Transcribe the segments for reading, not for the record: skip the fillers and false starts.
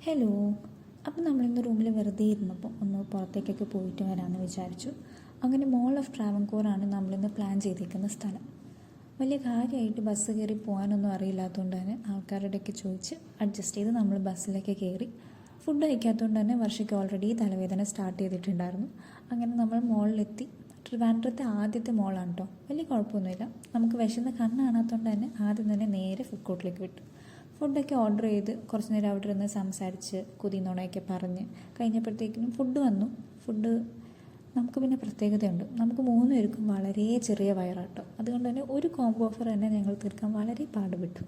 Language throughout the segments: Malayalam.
ഹലോ. അപ്പം നമ്മളിന്ന് റൂമിൽ വെറുതെ ഇരുന്നപ്പോൾ ഒന്ന് പുറത്തേക്കൊക്കെ പോയിട്ട് വരാമെന്ന് വിചാരിച്ചു. അങ്ങനെ മോൾ ഓഫ് ട്രാവൻകൂറാണ് നമ്മളിന്ന് പ്ലാൻ ചെയ്തിരിക്കുന്ന സ്ഥലം. വലിയ കാര്യമായിട്ട് ബസ് കയറി പോകാനൊന്നും അറിയില്ലാത്തതുകൊണ്ട് തന്നെ ആൾക്കാരുടെയൊക്കെ ചോദിച്ച് അഡ്ജസ്റ്റ് ചെയ്ത് നമ്മൾ ബസ്സിലേക്ക് കയറി. ഫുഡ് കഴിക്കാത്തതുകൊണ്ട് തന്നെ വർഷയ്ക്ക് ഓൾറെഡി തലവേദന സ്റ്റാർട്ട് ചെയ്തിട്ടുണ്ടായിരുന്നു. അങ്ങനെ നമ്മൾ മോളിലെത്തി. ട്രിവാൻഡ്രത്തെ ആദ്യത്തെ മോളാണ് കേട്ടോ. വലിയ കുഴപ്പമൊന്നുമില്ല. നമുക്ക് വിശന്ന് കണ്ണ് കാണാത്തതുകൊണ്ട് തന്നെ ആദ്യം തന്നെ നേരെ ഫുഡ് കോർട്ടിലേക്ക് വിട്ടു. ഫുഡൊക്കെ ഓർഡർ ചെയ്ത് കുറച്ച് നേരം അവിടെ ഇരുന്ന് സംസാരിച്ച് കുതിന്നുണയൊക്കെ പറഞ്ഞ് കഴിഞ്ഞപ്പോഴത്തേക്കിനും ഫുഡ് വന്നു. ഫുഡ് നമുക്ക് പിന്നെ പ്രത്യേകതയുണ്ട്. നമുക്ക് 3 പേർക്കും വളരെ ചെറിയ വയറാട്ടോ. അതുകൊണ്ട് തന്നെ ഒരു കോംബോ ഓഫർ തന്നെ ഞങ്ങൾ തീർക്കാൻ വളരെ പാടുപെട്ടു.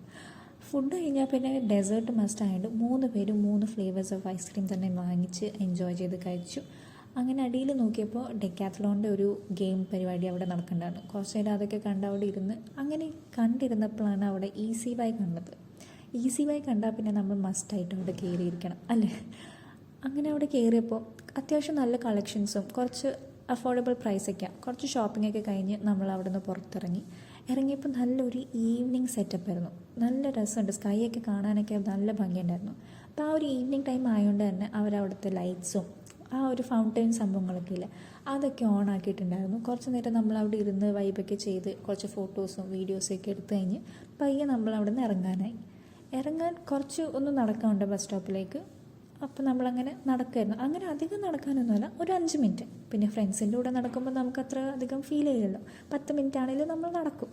ഫുഡ് കഴിഞ്ഞാൽ പിന്നെ ഡെസേർട്ട് മസ്റ്റ് ആയതുകൊണ്ട് 3 പേരും 3 ഫ്ലേവേഴ്സ് ഓഫ് ഐസ്ക്രീം തന്നെ വാങ്ങിച്ച് എൻജോയ് ചെയ്ത് കഴിച്ചു. അങ്ങനെ അടിയിൽ നോക്കിയപ്പോൾ ഡെക്കാത്ലോണിൻ്റെ ഒരു ഗെയിം പരിപാടി അവിടെ നടക്കുന്നുണ്ടായിരുന്നു. കുറച്ച് നേരം അതൊക്കെ കണ്ട് അവിടെ ഇരുന്ന് അങ്ങനെ കണ്ടിരുന്നപ്പോഴാണ് അവിടെ ഈസി ബൈ കണ്ടത്. ഈസി ബൈ കണ്ടാൽ പിന്നെ നമ്മൾ മസ്റ്റായിട്ട് അവിടെ കയറിയിരിക്കണം അല്ലേ. അങ്ങനെ അവിടെ കയറിയപ്പോൾ അത്യാവശ്യം നല്ല കളക്ഷൻസും കുറച്ച് അഫോർഡബിൾ പ്രൈസൊക്കെയാണ്. കുറച്ച് ഷോപ്പിങ്ങൊക്കെ കഴിഞ്ഞ് നമ്മൾ അവിടെ നിന്ന് പുറത്തിറങ്ങി. ഇറങ്ങിയപ്പോൾ നല്ലൊരു ഈവനിങ് സെറ്റപ്പായിരുന്നു. നല്ല രസമുണ്ട്. സ്കൈയൊക്കെ കാണാനൊക്കെ നല്ല ഭംഗിയുണ്ടായിരുന്നു. അപ്പോൾ ആ ഒരു ഈവനിങ് ടൈം ആയതുകൊണ്ട് തന്നെ അവരവിടുത്തെ ലൈറ്റ്സും ആ ഒരു ഫൗണ്ടൈൻ സംഭവങ്ങളൊക്കെ ഇല്ല, അതൊക്കെ ഓൺ ആക്കിയിട്ടുണ്ടായിരുന്നു. കുറച്ച് നേരം നമ്മൾ അവിടെ ഇരുന്ന് വൈബൊക്കെ ചെയ്ത് കുറച്ച് ഫോട്ടോസും വീഡിയോസൊക്കെ എടുത്തു കഴിഞ്ഞ് പയ്യെ നമ്മൾ അവിടെ നിന്ന് ഇറങ്ങാൻ കുറച്ച് ഒന്ന് നടക്കാനുണ്ട് ബസ് സ്റ്റോപ്പിലേക്ക്. അപ്പോൾ നമ്മളങ്ങനെ നടക്കുമായിരുന്നു. അങ്ങനെ അധികം നടക്കാനൊന്നുമല്ല, ഒരു 5 മിനിറ്റ്. പിന്നെ ഫ്രണ്ട്സിൻ്റെ കൂടെ നടക്കുമ്പോൾ നമുക്കത്ര അധികം ഫീൽ ചെയ്യില്ലല്ലോ. 10 മിനിറ്റ് ആണെങ്കിലും നമ്മൾ നടക്കും.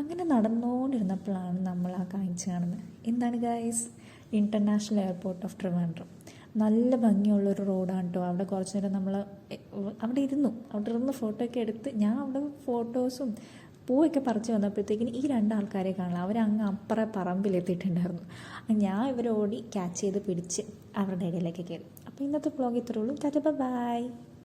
അങ്ങനെ നടന്നുകൊണ്ടിരുന്നപ്പോഴാണ് നമ്മൾ ആ കാഴ്ച കാണുന്നത്. എന്താണ് guys? International airport of Trivandrum. നല്ല ഭംഗിയുള്ളൊരു റോഡാണ് കേട്ടോ. അവിടെ കുറച്ച് നേരം നമ്മൾ അവിടെ ഇരുന്ന് ഫോട്ടോ ഒക്കെ എടുത്ത് ഞാൻ അവിടെ ഫോട്ടോസും പൂവൊക്കെ പറിച്ച് വന്നപ്പോഴത്തേക്കിന് ഈ 2 ആൾക്കാരെ കാണാം. അവരങ്ങ് അപ്പുറ പറമ്പിലെത്തിയിട്ടുണ്ടായിരുന്നു. ഞാൻ ഇവരെ ഓടി ക്യാച്ച് ചെയ്ത് പിടിച്ച് അവരുടെ ഇടയിലേക്ക് കയറി. അപ്പോൾ ഇന്നത്തെ വ്ളോഗ് ഇത്രയേ ഉള്ളൂ. Tata bye.